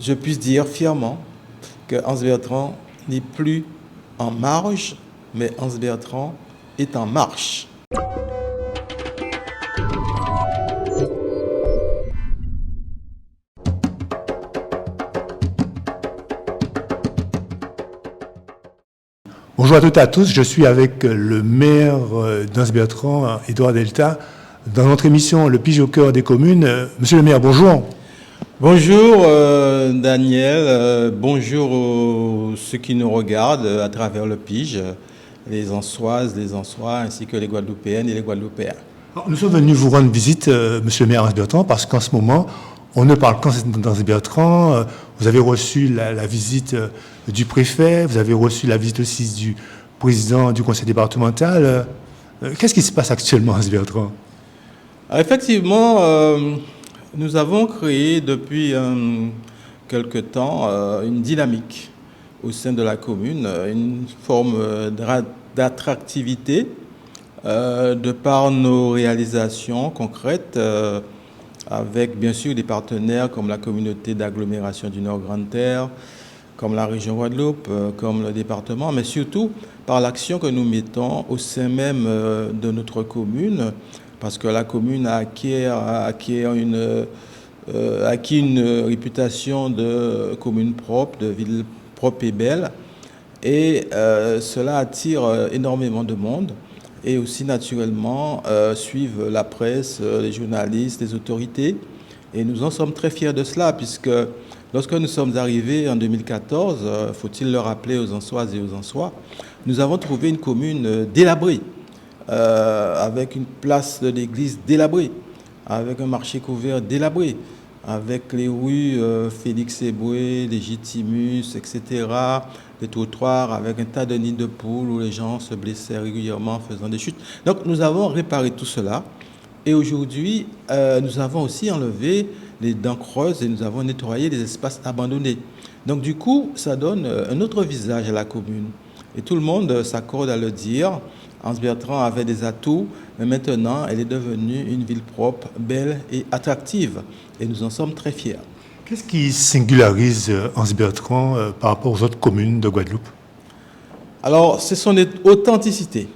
je puisse dire fièrement que Hans Bertrand n'est plus en marge, mais Hans Bertrand est en marche. Bonjour à toutes et à tous, je suis avec le maire d'Ans Bertrand, Édouard Delta, dans notre émission Le Pige au cœur des communes. Monsieur le maire, bonjour. Bonjour Daniel, bonjour ceux qui nous regardent à travers le Pige, les Ansoises, les Ansois, ainsi que les Guadeloupéennes et les Guadeloupéens. Alors, nous sommes venus vous rendre visite, monsieur le maire Ans Bertrand, parce qu'en ce moment, on ne parle qu'en d'Ans Bertrand. Vous avez reçu la visite du préfet, vous avez reçu la visite aussi du président du conseil départemental. Qu'est-ce qui se passe actuellement à Ans Bertrand? Effectivement, nous avons créé depuis quelque temps une dynamique au sein de la commune, une forme d'attractivité de par nos réalisations concrètes avec bien sûr des partenaires comme la communauté d'agglomération du Nord Grande Terre, comme la région Guadeloupe, comme le département, mais surtout par l'action que nous mettons au sein même de notre commune, parce que la commune a acquis une réputation de commune propre, de ville propre et belle, et cela attire énormément de monde. Et aussi naturellement suivent la presse, les journalistes, les autorités. Et nous en sommes très fiers de cela, puisque lorsque nous sommes arrivés en 2014, faut-il le rappeler aux Ansoises et aux Ansois, nous avons trouvé une commune délabrée, avec une place de l'église délabrée, avec un marché couvert délabré, avec les rues Félix Eboué, Légitimus, etc., des trottoirs avec un tas de nids de poules où les gens se blessaient régulièrement en faisant des chutes. Donc nous avons réparé tout cela et aujourd'hui nous avons aussi enlevé les dents creuses et nous avons nettoyé les espaces abandonnés. Donc du coup ça donne un autre visage à la commune et tout le monde s'accorde à le dire. Ans Bertrand avait des atouts, mais maintenant elle est devenue une ville propre, belle et attractive et nous en sommes très fiers. Qu'est-ce qui singularise Ans Bertrand par rapport aux autres communes de Guadeloupe? Alors, c'est son authenticité.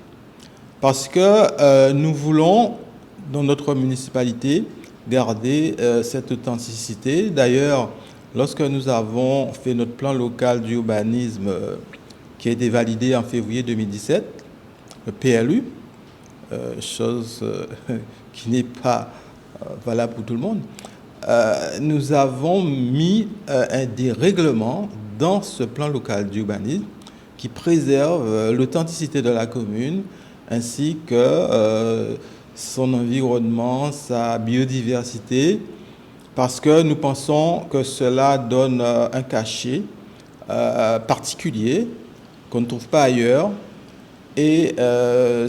Parce que nous voulons, dans notre municipalité, garder cette authenticité. D'ailleurs, lorsque nous avons fait notre plan local d'urbanisme qui a été validé en février 2017, le PLU, chose qui n'est pas valable pour tout le monde, nous avons mis des règlements dans ce plan local d'urbanisme qui préserve l'authenticité de la commune ainsi que son environnement, sa biodiversité, parce que nous pensons que cela donne un cachet particulier qu'on ne trouve pas ailleurs. Et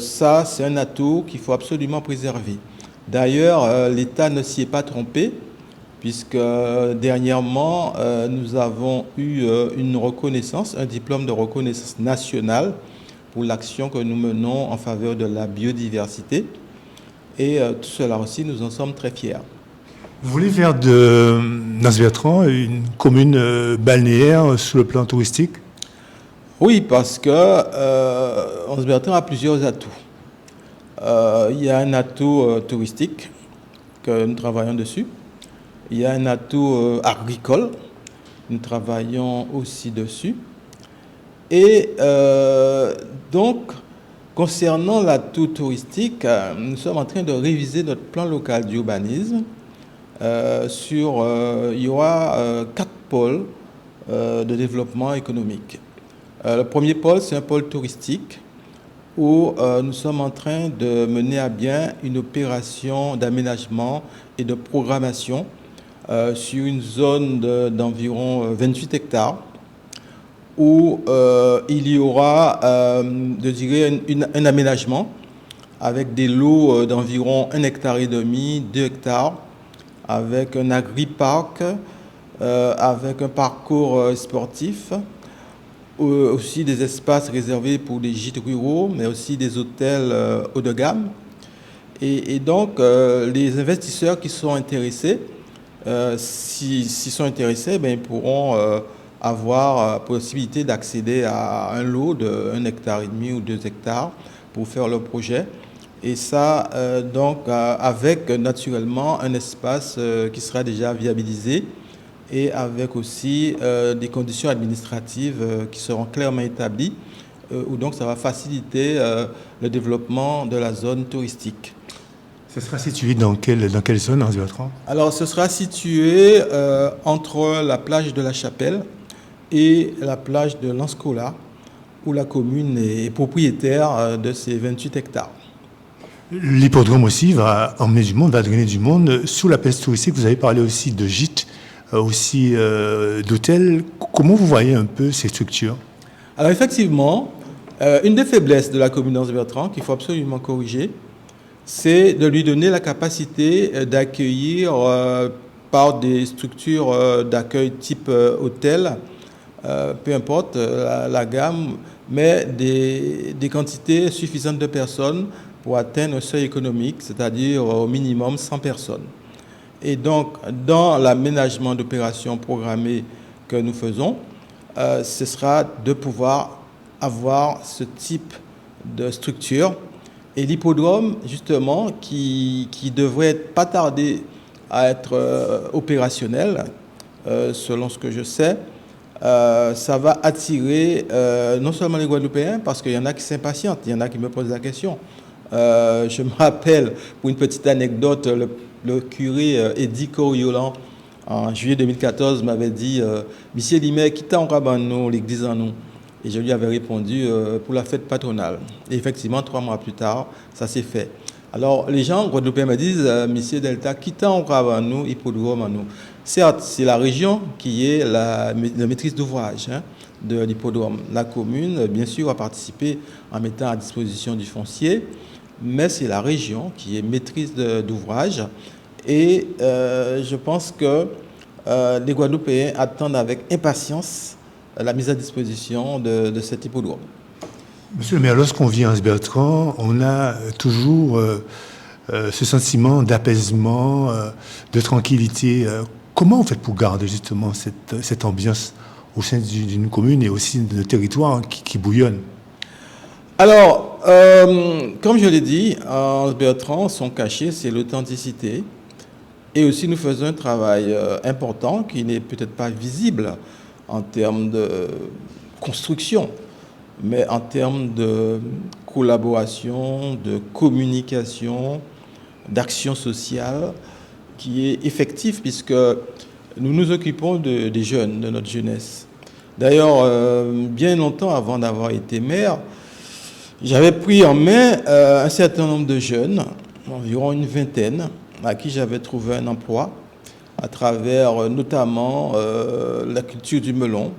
ça, c'est un atout qu'il faut absolument préserver. D'ailleurs, l'État ne s'y est pas trompé, puisque dernièrement, nous avons eu une reconnaissance, un diplôme de reconnaissance nationale pour l'action que nous menons en faveur de la biodiversité. Et tout cela aussi, nous en sommes très fiers. Vous voulez faire de Ans Bertrand une commune balnéaire sur le plan touristique? Oui, parce que Ans Bertrand a plusieurs atouts. Il y a un atout touristique que nous travaillons dessus. Il y a un atout agricole, nous travaillons aussi dessus. Et donc, concernant l'atout touristique, nous sommes en train de réviser notre plan local d'urbanisme. Il y aura 4 pôles de développement économique. Le premier pôle, c'est un pôle touristique où nous sommes en train de mener à bien une opération d'aménagement et de programmation sur une zone d'environ 28 hectares où il y aura, je dirais, un aménagement avec des lots d'environ 1,5 hectare, 2 hectares, avec un agri-parc, avec un parcours sportif, aussi des espaces réservés pour des gîtes ruraux, mais aussi des hôtels haut de gamme. Et donc, les investisseurs qui sont intéressés s'ils sont intéressés, ben, ils pourront avoir la possibilité d'accéder à un lot de 1,5 hectare ou 2 hectares pour faire leur projet. Et ça, avec naturellement un espace qui sera déjà viabilisé et avec aussi des conditions administratives qui seront clairement établies, où donc ça va faciliter le développement de la zone touristique. Ce sera situé dans quelle zone, Hans Bertrand? Alors, ce sera situé entre la plage de la Chapelle et la plage de l'Anscola, où la commune est propriétaire de ces 28 hectares. L'hippodrome aussi va emmener du monde, va drainer du monde. Sous la piste touristique, vous avez parlé aussi de gîtes, aussi d'hôtels. Comment vous voyez un peu ces structures? Alors effectivement, une des faiblesses de la commune d'Anse Bertrand qu'il faut absolument corriger, c'est de lui donner la capacité d'accueillir par des structures d'accueil type hôtel, peu importe la gamme, mais des quantités suffisantes de personnes pour atteindre un seuil économique, c'est-à-dire au minimum 100 personnes. Et donc, dans l'aménagement d'opérations programmées que nous faisons, ce sera de pouvoir avoir ce type de structure. Et l'hippodrome, justement, qui devrait pas tarder à être opérationnel, selon ce que je sais, ça va attirer non seulement les Guadeloupéens, parce qu'il y en a qui s'impatientent, il y en a qui me posent la question. Je me rappelle, pour une petite anecdote, le curé Eddy Coriolan, en juillet 2014, m'avait dit « Monsieur Limet, qui t'a en nous, l'église en nous ?» Et je lui avais répondu pour la fête patronale. Et effectivement, 3 mois plus tard, ça s'est fait. Alors, les gens guadeloupéens me disent Monsieur Delta, qui t'a en nous, hippodrome en nous. Certes, c'est la région qui est la maîtrise d'ouvrage de l'hippodrome. La commune, bien sûr, a participé en mettant à disposition du foncier, mais c'est la région qui est maîtrise d'ouvrage. Et je pense que les Guadeloupéens attendent avec impatience la mise à disposition de cet hippodrome. Monsieur le maire, lorsqu'on vient à Anse Bertrand, on a toujours ce sentiment d'apaisement, de tranquillité. Comment on fait pour garder justement cette ambiance au sein d'une commune et aussi de territoire qui bouillonne? Alors, comme je l'ai dit, à Anse Bertrand, son cachet, c'est l'authenticité. Et aussi, nous faisons un travail important qui n'est peut-être pas visible en termes de construction, mais en termes de collaboration, de communication, d'action sociale, qui est effectif puisque nous nous occupons des jeunes, de notre jeunesse. D'ailleurs, bien longtemps avant d'avoir été maire, j'avais pris en main un certain nombre de jeunes, environ une vingtaine, à qui j'avais trouvé un emploi à travers notamment la culture du melon,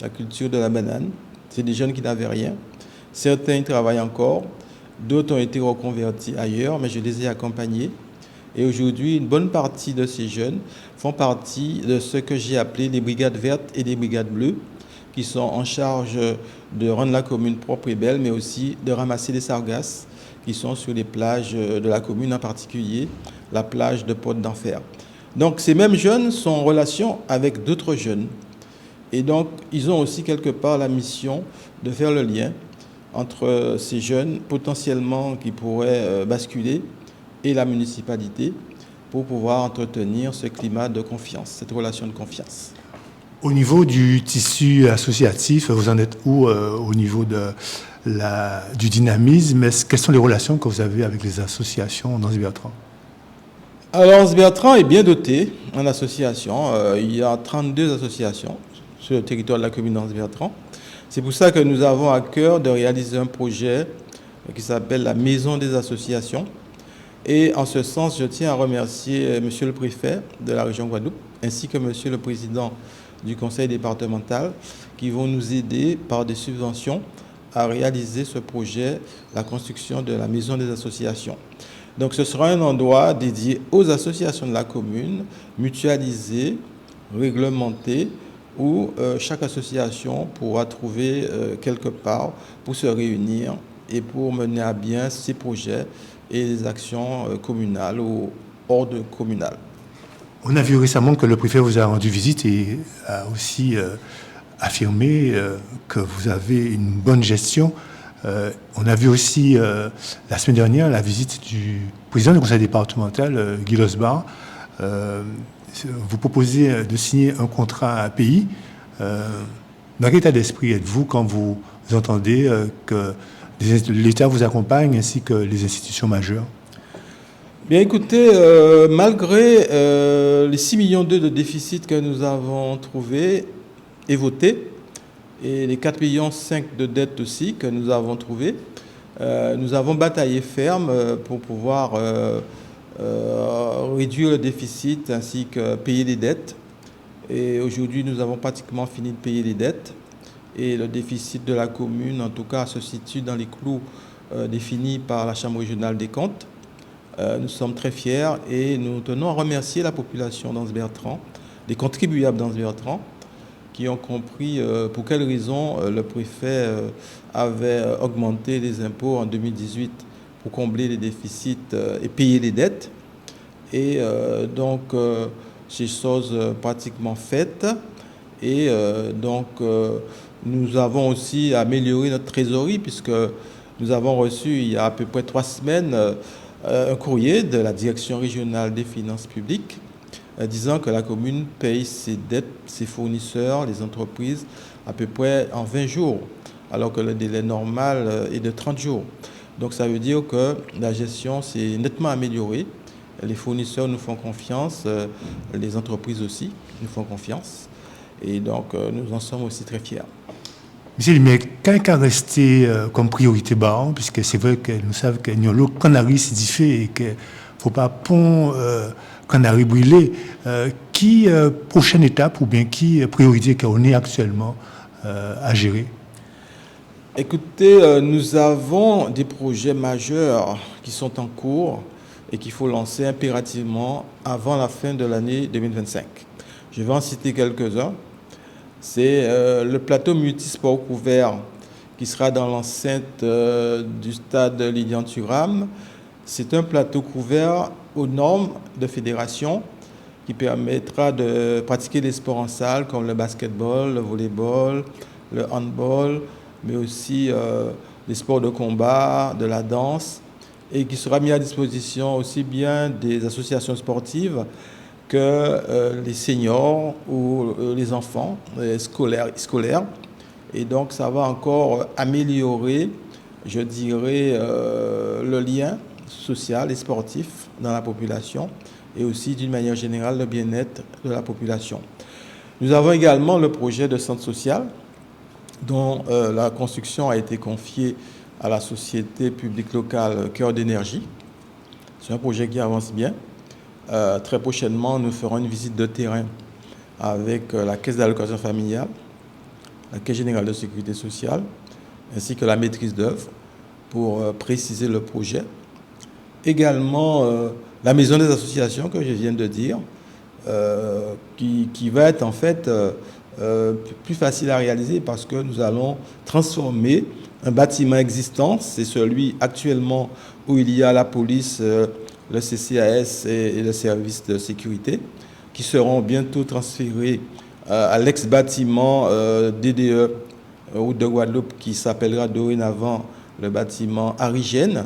la culture de la banane. C'est des jeunes qui n'avaient rien. Certains y travaillent encore, d'autres ont été reconvertis ailleurs, mais je les ai accompagnés. Et aujourd'hui, une bonne partie de ces jeunes font partie de ce que j'ai appelé les brigades vertes et les brigades bleues, qui sont en charge de rendre la commune propre et belle, mais aussi de ramasser les sargasses qui sont sur les plages de la commune, en particulier la plage de Porte d'Enfer. Donc ces mêmes jeunes sont en relation avec d'autres jeunes. Et donc ils ont aussi quelque part la mission de faire le lien entre ces jeunes potentiellement qui pourraient basculer et la municipalité pour pouvoir entretenir ce climat de confiance, cette relation de confiance. Au niveau du tissu associatif, vous en êtes où au niveau du dynamisme? Quelles sont les relations que vous avez avec les associations dans Anse Bertrand? Alors, Anse Bertrand est bien doté en associations. Il y a 32 associations sur le territoire de la commune d'Anse Bertrand. C'est pour ça que nous avons à cœur de réaliser un projet qui s'appelle la Maison des associations. Et en ce sens, je tiens à remercier Monsieur le préfet de la région Guadeloupe, ainsi que Monsieur le président du conseil départemental, qui vont nous aider par des subventions à réaliser ce projet, la construction de la Maison des associations. Donc ce sera un endroit dédié aux associations de la commune, mutualisé, réglementé, où chaque association pourra trouver quelque part pour se réunir et pour mener à bien ses projets et les actions communales ou hors de communales. On a vu récemment que le préfet vous a rendu visite et a aussi affirmé que vous avez une bonne gestion. On a vu aussi la semaine dernière la visite du président du conseil départemental, Guy Losbar. Vous proposez de signer un contrat à pays. Dans quel état d'esprit êtes-vous quand vous entendez que l'État vous accompagne ainsi que les institutions majeures? Bien écoutez, malgré les 6,2 millions de déficit que nous avons trouvés et votés, et les 4,5 millions de dettes aussi que nous avons trouvées, nous avons bataillé ferme pour pouvoir réduire le déficit ainsi que payer les dettes. Et aujourd'hui, nous avons pratiquement fini de payer les dettes. Et le déficit de la commune, en tout cas, se situe dans les clous définis par la Chambre régionale des comptes. Nous sommes très fiers et nous tenons à remercier la population d'Anse-Bertrand, les contribuables d'Anse-Bertrand, qui ont compris pour quelles raisons le préfet avait augmenté les impôts en 2018 pour combler les déficits et payer les dettes. Et donc, c'est chose pratiquement faite. Et donc, nous avons aussi amélioré notre trésorerie puisque nous avons reçu il y a à peu près 3 semaines un courrier de la Direction régionale des finances publiques disant que la commune paye ses dettes, ses fournisseurs, les entreprises à peu près en 20 jours, alors que le délai normal est de 30 jours. Donc ça veut dire que la gestion s'est nettement améliorée. Les fournisseurs nous font confiance, les entreprises aussi nous font confiance. Et donc nous en sommes aussi très fiers. Monsieur le maire, quel cas resté comme priorité baron, puisque c'est vrai que nous savons que nous avons Canary c'est diffé et qu'il ne faut pas pont Canary brûlé. Qui prochaine étape ou bien qui priorité qu'on est actuellement à gérer? Écoutez, nous avons des projets majeurs qui sont en cours et qu'il faut lancer impérativement avant la fin de l'année 2025. Je vais en citer quelques-uns. C'est le plateau multisport couvert qui sera dans l'enceinte du stade Lilian Thuram. C'est un plateau couvert aux normes de fédération qui permettra de pratiquer des sports en salle comme le basketball, le volleyball, le handball, mais aussi des sports de combat, de la danse, et qui sera mis à disposition aussi bien des associations sportives que les seniors ou les enfants scolaires. Et donc, ça va encore améliorer, je dirais, le lien social et sportif dans la population et aussi, d'une manière générale, le bien-être de la population. Nous avons également le projet de centre social dont la construction a été confiée à la société publique locale Cœur d'énergie. C'est un projet qui avance bien. Très prochainement, nous ferons une visite de terrain avec la Caisse d'allocation familiale, la Caisse générale de sécurité sociale, ainsi que la maîtrise d'œuvre pour préciser le projet. Également, la maison des associations que je viens de dire, qui va être en fait plus facile à réaliser parce que nous allons transformer un bâtiment existant, c'est celui actuellement où il y a la police, le CCAS et le service de sécurité, qui seront bientôt transférés à l'ex-bâtiment DDE Route de Guadeloupe, qui s'appellera dorénavant le bâtiment Arigène.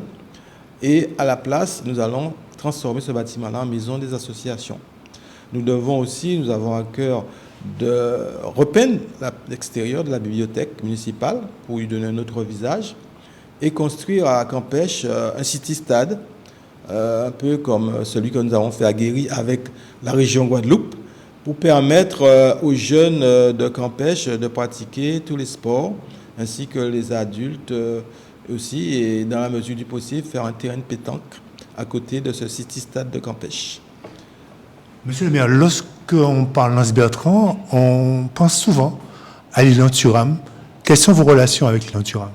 Et à la place, nous allons transformer ce bâtiment-là en maison des associations. Nous avons à cœur de repeindre l'extérieur de la bibliothèque municipale pour lui donner un autre visage et construire à Campêche un city-stade, un peu comme celui que nous avons fait à Guéry avec la région Guadeloupe, pour permettre aux jeunes de Campêche de pratiquer tous les sports, ainsi que les adultes aussi, et dans la mesure du possible, faire un terrain de pétanque à côté de ce city-stade de Campêche. Monsieur le maire, lorsqu'on parle d'Anse-Bertrand, on pense souvent à Lilian Thuram. Quelles sont vos relations avec Lilian Thuram?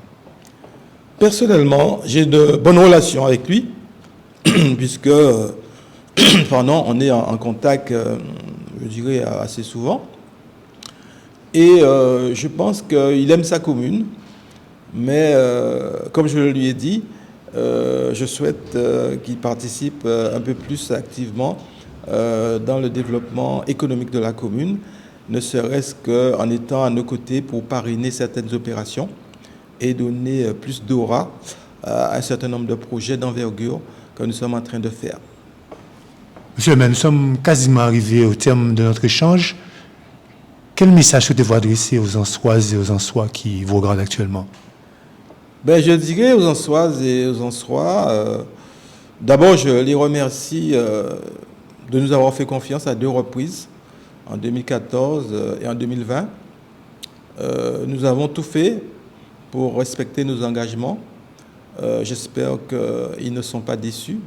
Personnellement, j'ai de bonnes relations avec lui, puisque on est en contact, je dirais, assez souvent. Et je pense qu'il aime sa commune, mais comme je lui ai dit, je souhaite qu'il participe un peu plus activement dans le développement économique de la commune, ne serait-ce qu'en étant à nos côtés pour parrainer certaines opérations et donner plus d'aura à un certain nombre de projets d'envergure que nous sommes en train de faire. Monsieur le maire, nous sommes quasiment arrivés au terme de notre échange. Quel message souhaitez-vous adresser aux Ansoises et aux Ansois qui vous regardent actuellement? Je dirais aux Ansoises et aux Ansois, d'abord je les remercie de nous avoir fait confiance à 2 reprises, en 2014 et en 2020. Nous avons tout fait pour respecter nos engagements. J'espère qu'ils ne sont pas déçus.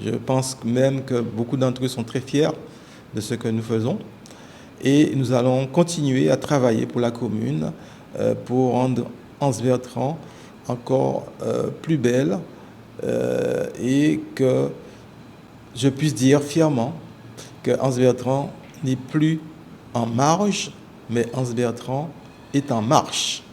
Je pense même que beaucoup d'entre eux sont très fiers de ce que nous faisons. Et nous allons continuer à travailler pour la commune, pour rendre Anse-Bertrand encore plus belle et que je puisse dire fièrement que Anse-Bertrand n'est plus en marge, mais Anse-Bertrand est en marche.